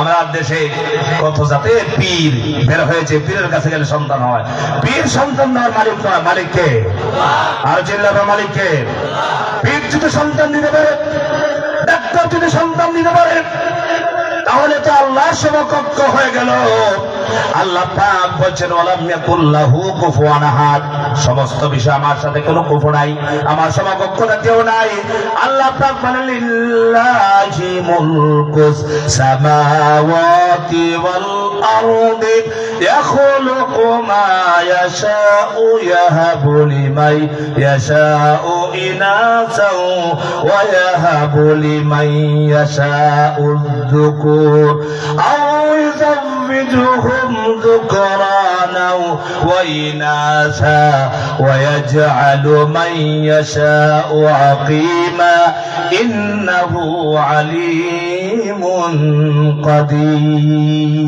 আমরা দেশে কত জাতের পীর বের হয়েছে, পীরের কাছে গেলে সন্তান হয়। পীর সন্তান দেওয়ার মালিক নয়, মালিককে আর চিল্লাবার মালিককে। পীর যদি সন্তান দিতে পারে, ডাক্তার যদি সন্তান দিতে পারে, তাহলে তো আল্লাহ সমকক্ষ হয়ে গেল। আল্লাহ পাক বলছেন ওয়ালাম ইয়াকুল্লাহু কুফুয়ান আহাদ, সমস্ত বিষয় আমার সাথে কোনো কুফু নাই, আমার সমকক্ষতা কেউ নাই। আল্লাহ পাক বলেন লিল্লাহি মুলকুস সামাওয়াতি ওয়াল আরদি ইয়াখলুকু মা ইয়াশাউ ইয়াহাবু লিমান ইয়াশাউ ইনাসাও ওয়া ইয়াহাবু লিমান ইয়াশাউ الذكور أو يزوجهم ذكرانا وإناثا ويجعل من يشاء عقيما إنه عليم قدير.